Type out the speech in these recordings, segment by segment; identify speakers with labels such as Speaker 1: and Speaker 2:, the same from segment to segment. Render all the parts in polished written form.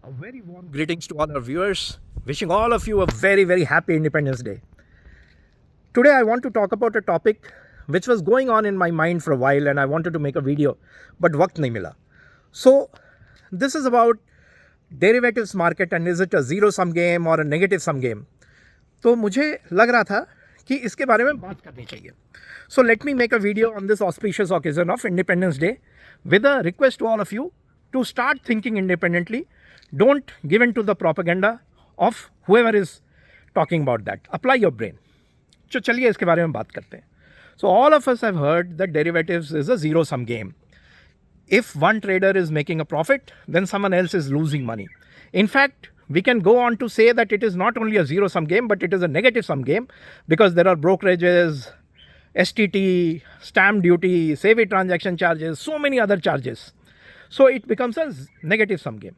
Speaker 1: A very warm greetings to all our viewers. Wishing all of you a very, very happy Independence Day. Today, I want to talk about a topic which was going on in my mind for a while and I wanted to make a video, but वक्त नहीं मिला. So, this is about derivatives market and is it a zero sum game or a negative sum game. तो मुझे लग रहा था कि इसके बारे में बात करनी चाहिए. So, let me make a video on this auspicious occasion of Independence Day with a request to all of you to start thinking independently. Don't give in to the propaganda of whoever is talking about that. Apply your brain. तो चलिए इसके बारे में बात करते हैं. So all of us have heard that derivatives is a zero sum game. If one trader is making a profit, then someone else is losing money. In fact, we can go on to say that it is not only a zero sum game, but it is a negative sum game because there are brokerages, STT, stamp duty, savvy transaction charges, so many other charges. So it becomes a negative sum game.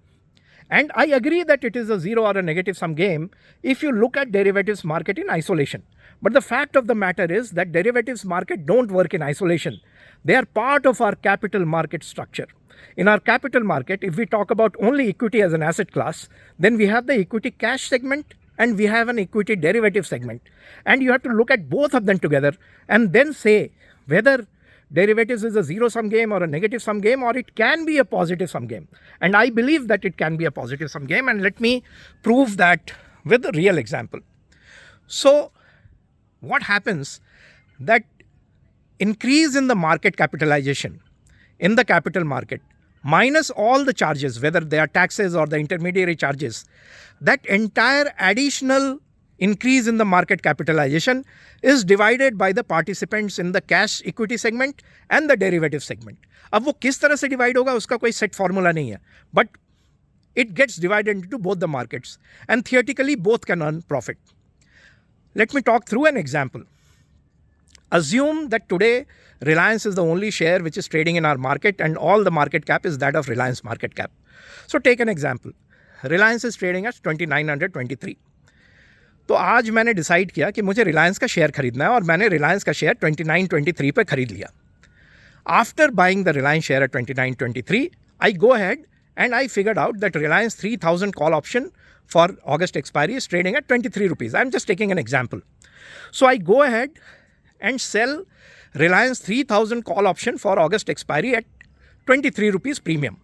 Speaker 1: And I agree that it is a zero or a negative sum game if you look at derivatives market in isolation. But the fact of the matter is that derivatives market don't work in isolation. They are part of our capital market structure. In our capital market, if we talk about only equity as an asset class, then we have the equity cash segment and we have an equity derivative segment. And you have to look at both of them together and then say whether derivatives is a zero sum game or a negative sum game, or it can be a positive sum game. And I believe that it can be a positive sum game, and let me prove that with a real example. So what happens that increase in the market capitalization in the capital market minus all the charges, whether they are taxes or the intermediary charges, that entire additional increase in the market capitalization is divided by the participants in the cash equity segment and the derivative segment. अब वो किस तरह से divide होगा उसका कोई set formula नहीं है, but it gets divided into both the markets and theoretically both can earn profit. Let me talk through an example. Assume that today Reliance is the only share which is trading in our market and all the market cap is that of Reliance market cap. So take an example. Reliance is trading at 2923. तो आज मैंने decide किया कि मुझे रिलायंस का share खरीदना है और मैंने रिलायंस का शेयर 2923 पे खरीद लिया. After buying the Reliance share eight 2923, I go ahead and I figured out that Reliance 3000 call option for August expiry is trading at 23 rupees. I'm just taking an example. So I go ahead and sell Reliance 3000 call option for August expiry at 23 rupees premium.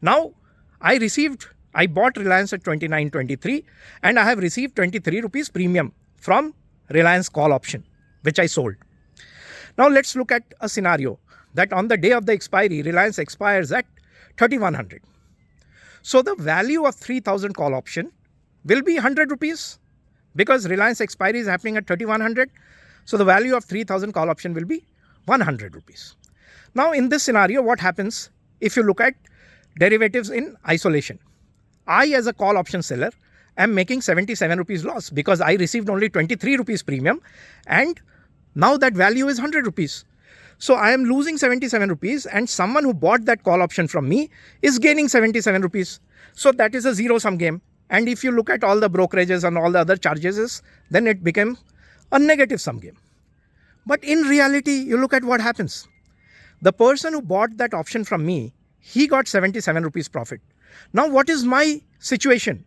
Speaker 1: Now I bought Reliance at 29.23 and I have received 23 rupees premium from Reliance call option, which I sold. Now let's look at a scenario that on the day of the expiry, Reliance expires at 3100. So the value of 3000 call option will be 100 rupees because Reliance expiry is happening at 3100. So the value of 3000 call option will be 100 rupees. Now in this scenario, what happens if you look at derivatives in isolation? I as a call option seller am making 77 rupees loss because I received only 23 rupees premium and now that value is 100 rupees. So I am losing 77 rupees and someone who bought that call option from me is gaining 77 rupees. So that is a zero sum game. And if you look at all the brokerages and all the other charges, then it became a negative sum game. But in reality, you look at what happens. The person who bought that option from me, he got 77 rupees profit. Now what is my situation?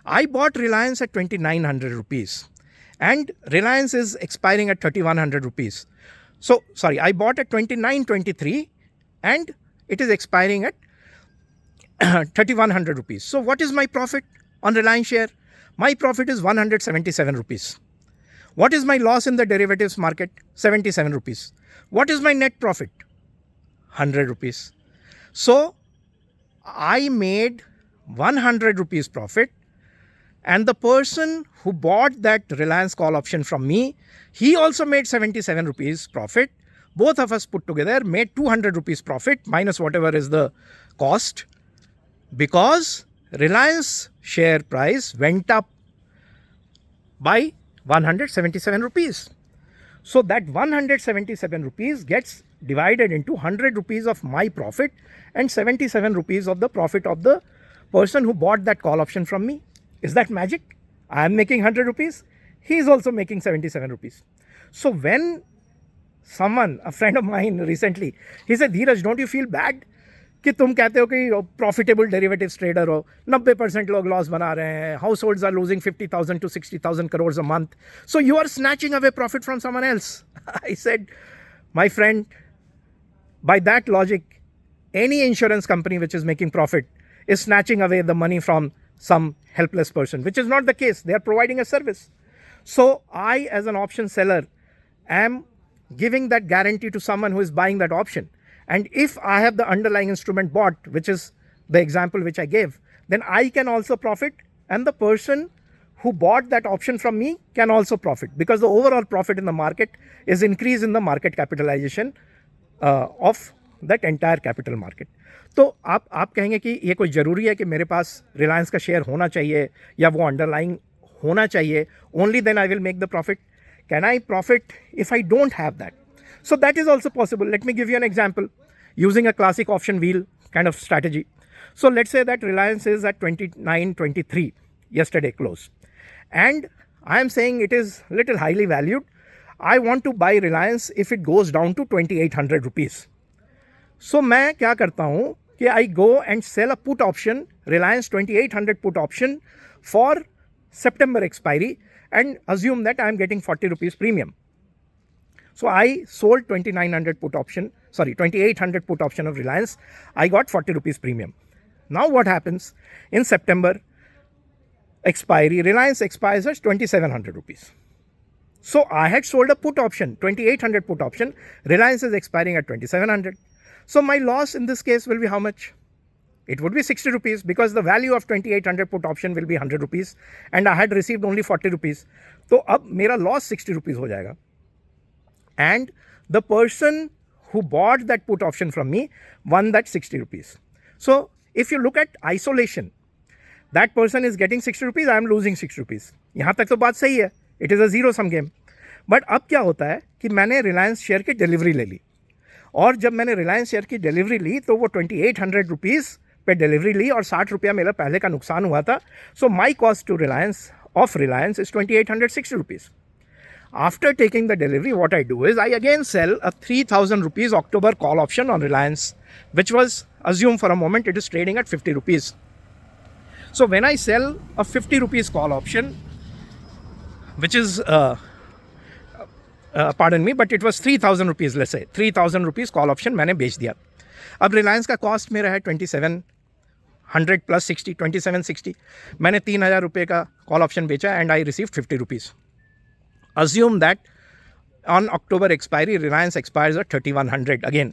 Speaker 1: I bought Reliance at 2900 rupees and Reliance is expiring at 3100 rupees. So, sorry, I bought at 29.23 and it is expiring at 3100 rupees. So what is my profit on Reliance share? My profit is 177 rupees. What is my loss in the derivatives market? 77 rupees. What is my net profit? 100 rupees. So I made 100 rupees profit and the person who bought that Reliance call option from me, he also made 77 rupees profit. Both of us put together made 200 rupees profit minus whatever is the cost because Reliance share price went up by 177 rupees. So that 177 rupees gets divided into 100 rupees of my profit and 77 rupees of the profit of the person who bought that call option from me. Is that magic? I am making 100 rupees. He is also making 77 rupees. So when someone, a friend of mine recently, he said, Dheeraj, don't you feel bad? कि तुम कहते हो कि profitable derivatives trader हो, 90% लोग loss बना रहे हैं, households are losing 50,000 to 60,000 crores a month, so you are snatching away profit from someone else. I said, my friend, by that logic, any insurance company which is making profit is snatching away the money from some helpless person, which is not the case. They are providing a service. So I, as an option seller, am giving that guarantee to someone who is buying that option. And if I have the underlying instrument bought, which is the example which I gave, then I can also profit, and the person who bought that option from me can also profit, because the overall profit in the market is increase in the market capitalization of that entire capital market. तो आप कहेंगे कि ये कोई ज़रूरी है कि मेरे पास रिलायंस का शेयर होना चाहिए या वो अंडरलाइंग होना चाहिए, only then I will make the profit. Can I profit if I don't have that? So that is also possible. Let me give you an example using a classic option wheel kind of strategy. So let's say that Reliance is at 29.23 yesterday close, and I am saying it is little highly valued. I want to buy Reliance if it goes down to 2,800 rupees. So मैं क्या करता हूँ कि I go and sell a put option, Reliance 2,800 put option for September expiry, and assume that I am getting 40 rupees premium. So I sold 2,800 put option of Reliance. I got 40 rupees premium. Now what happens in September expiry? Reliance expires at 2,700 rupees. So I had sold a put option, 2,800 put option. Reliance is expiring at 2,700. So my loss in this case will be how much? It would be 60 rupees, because the value of 2,800 put option will be 100 rupees and I had received only 40 rupees. So अब मेरा loss 60 rupees हो जाएगा. And the person who bought that put option from me won that 60 rupees. So if you look at isolation, that person is getting 60 rupees, I am losing 60 rupees. यहाँ तक तो बात सही है. It is a zero sum game. But अब क्या होता है कि मैंने रिलायंस शेयर की डिलीवरी ले ली, और जब मैंने रिलायंस शेयर की डिलीवरी ली तो वो 2,800 रुपीज़ पे डिलीवरी ली और 60 रुपया मेरा पहले का नुकसान हुआ था. So my cost to Reliance of Reliance is 2,860 rupees. After taking the delivery, what I do is I again sell a 3,000 rupees October call option on Reliance, which was, assume for a moment, it is trading at 50 rupees. So when I sell a 50 rupees call option, which is, pardon me, but it was 3,000 rupees, let's say 3,000 rupees call option मैंने बेच दिया. अब रिलायंस का cost मेरा है 2,700 plus 60, 2,760. मैंने 3,000 रुपये का कॉल ऑप्शन बेचा and I receive 50 rupees. Assume that on October expiry, Reliance expires at 3,100 again.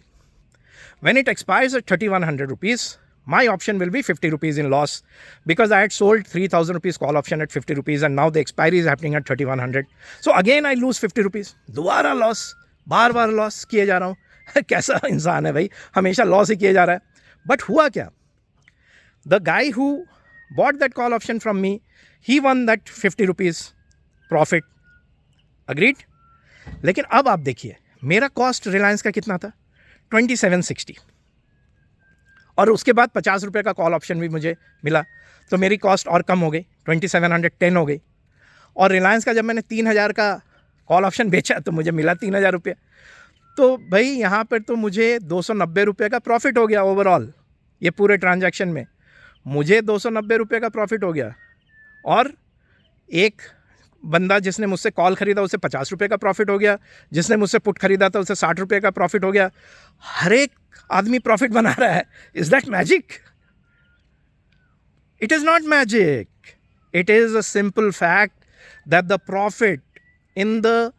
Speaker 1: When it expires at 3,100 rupees, my option will be 50 rupees in loss, because I had sold 3,000 rupees call option at 50 rupees and now the expiry is happening at 3,100. So again I lose 50 rupees. दोबारा loss, बार बार loss किए जा रहा हूँ. कैसा इंसान है भाई, हमेशा लॉस ही किए जा रहा है. बट हुआ क्या? The guy who bought that call option from me, he won that 50 rupees profit. Agreed. लेकिन अब आप देखिए मेरा कॉस्ट रिलायंस का कितना था? 2,760, और उसके बाद 50 रुपये का कॉल ऑप्शन भी मुझे मिला, तो मेरी कॉस्ट और कम हो गई, 2,710 हो गई. और रिलायंस का जब मैंने 3,000 का कॉल ऑप्शन बेचा तो मुझे मिला 3,000 रुपये. तो भाई यहाँ पर तो मुझे 290 रुपये का प्रॉफिट हो गया ओवरऑल. ये पूरे ट्रांजैक्शन में मुझे 290 रुपये का प्रॉफिट हो गया, और एक बंदा जिसने मुझसे कॉल खरीदा उसे 50 रुपये का प्रॉफिट हो गया, जिसने मुझसे पुट खरीदा था उसे 60 रुपये का प्रॉफिट हो गया. हर एक आदमी प्रॉफिट बना रहा है. Is that magic? It is not magic. It is a simple fact that the profit in the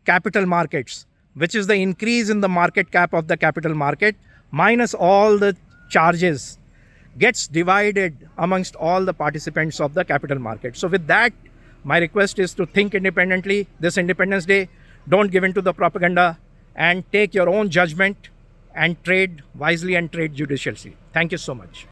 Speaker 1: capital markets, which is the increase in the market cap of the capital market minus all the charges, gets divided amongst all the participants of the capital market. So with that, my request is to think independently this Independence Day. Don't give in to the propaganda and take your own judgment and trade wisely and trade judiciously. Thank you so much.